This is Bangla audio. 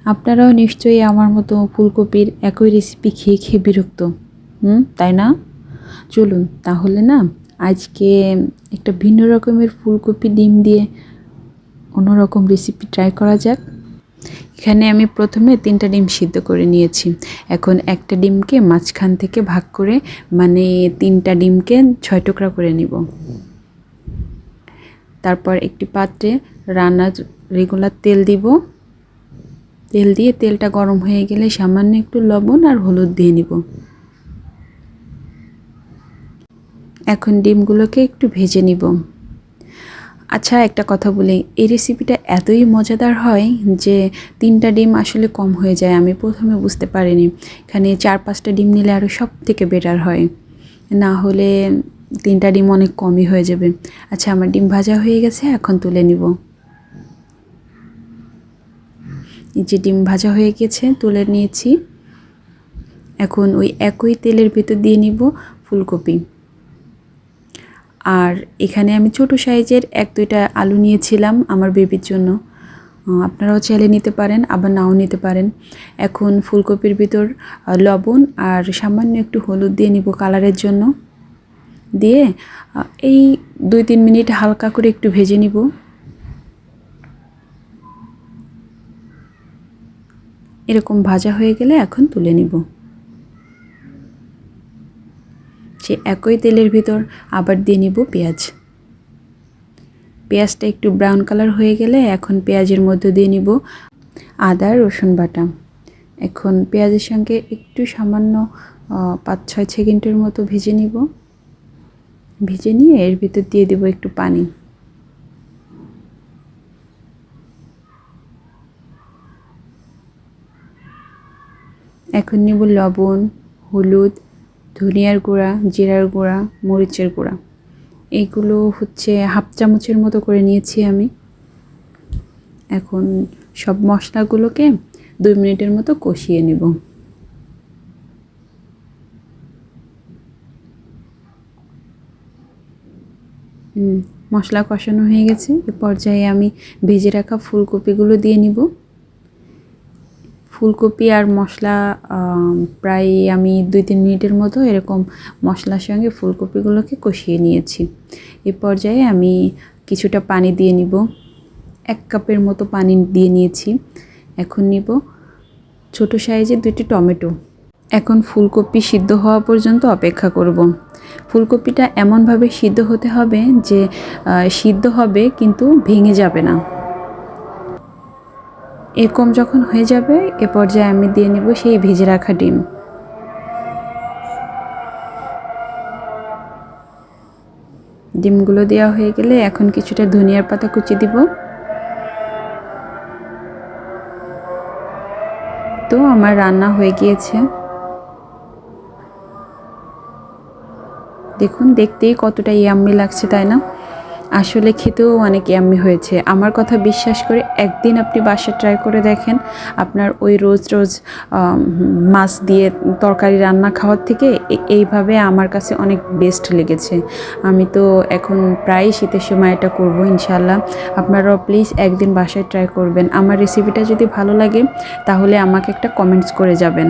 আপনারাও নিশ্চয়ই আমার মতো ফুলকপির একই রেসিপি খেয়ে খেয়ে বিরক্ত, তাই না? চলুন তাহলে না আজকে একটা ভিন্ন রকমের ফুলকপি ডিম দিয়ে অন্যরকম রেসিপি ট্রাই করা যাক। এখানে আমি প্রথমে 3টা ডিম সিদ্ধ করে নিয়েছি। এখন একটা ডিমকে মাঝখান থেকে ভাগ করে মানে 3টা ডিমকে 6 টুকরা করে নিব। তারপর একটি পাত্রে রান্নার রেগুলার তেল দিব। তেল দিয়ে তেলটা গরম হয়ে গেলে সামান্য একটু লবণ আর হলুদ দিয়ে নিব। এখন ডিমগুলোকে একটু ভেজে নিব। আচ্ছা একটা কথা বলি, এই রেসিপিটা এতই মজাদার হয় যে 3টা ডিম আসলে কম হয়ে যায়। আমি প্রথমে বুঝতে পারিনি, এখানে 4-5টা ডিম নিলে আরও সব থেকে বেটার হয়, না হলে 3টা ডিম অনেক কমই হয়ে যাবে। আচ্ছা আমার ডিম ভাজা হয়ে গেছে, এখন তুলে নিব। এই যে ডিম ভাজা হয়ে গেছে, তুলে নিয়েছি। এখন ওই একই তেলের ভিতর দিয়ে নিব ফুলকপি। আর এখানে আমি ছোট সাইজের 1-2টা আলু নিয়েছিলাম আমার বেবির জন্য। আপনারাও চাইলে নিতে পারেন, আবার নাও নিতে পারেন। এখন ফুলকপির ভিতর লবণ আর সামান্য একটু হলুদ দিয়ে নিব কালারের জন্য। দিয়ে এই 2-3 মিনিট হালকা করে একটু ভেজে নিব। এরকম ভাজা হয়ে গেলে এখন তুলে নিব। সে একই তেলের ভিতর আবার দিয়ে নিব পেঁয়াজ। পেঁয়াজটা একটু ব্রাউন কালার হয়ে গেলে এখন পেঁয়াজের মধ্যে দিয়ে নিব আদা রসুন বাটা। এখন পেঁয়াজের সঙ্গে একটু সামান্য 5-6 সেকেন্ডের মতো ভেজে নিব। ভেজে নিয়ে এর ভিতর দিয়ে দেব একটু পানি। এখন নিব লবণ, হলুদ, ধনিয়ার গুঁড়া, জিরার গুঁড়া, মরিচের গুঁড়া। এইগুলো হচ্ছে 1/2 চামচের মতো করে নিয়েছি আমি। এখন সব মশলাগুলোকে 2 মিনিটের মতো কষিয়ে নেব। মশলা কষানো হয়ে গেছে, এ পর্যায়ে আমি ভেজে রাখা ফুলকপিগুলো দিয়ে নিব। ফুলকপি আর মশলা প্রায় আমি 2-3 মিনিটের মতো এরকম মশলার সঙ্গে ফুলকপিগুলোকে কষিয়ে নিয়েছি। এ পর্যায়ে আমি কিছুটা পানি দিয়ে নিব। 1 কাপের মতো পানি দিয়ে নিয়েছি। এখন নিব ছোট সাইজের 2টি টমেটো। এখন ফুলকপি সিদ্ধ হওয়া পর্যন্ত অপেক্ষা করব। ফুলকপিটা এমনভাবে সিদ্ধ হতে হবে যে সিদ্ধ হবে কিন্তু ভেঙে যাবে না। এরকম যখন হয়ে যাবে এ পর্যায়ে আমি দিয়ে নেব সেই ভেজে রাখা ডিম। ডিমগুলো দেওয়া হয়ে গেলে এখন কিছুটা ধনিয়ার পাতা কুচি দিব। তো আমার রান্না হয়ে গিয়েছে। দেখুন দেখতেই কতটা ইয়াম্মি লাগছে, তাই না? আসলে খেতেও অনেক ইয়াম্মি হয়েছে। আমার কথা বিশ্বাস করে একদিন আপনি বাসায় ট্রাই করে দেখেন। আপনার ওই রোজ রোজ মাছ দিয়ে তরকারি রান্না খাওয়ার থেকে এইভাবে আমার কাছে অনেক বেস্ট লেগেছে। আমি তো এখন প্রায় শীতের সময় এটা করবো ইনশাল্লাহ। আপনারাও প্লিজ একদিন বাসায় ট্রাই করবেন। আমার রেসিপিটা যদি ভালো লাগে তাহলে আমাকে একটা কমেন্টস করে যাবেন।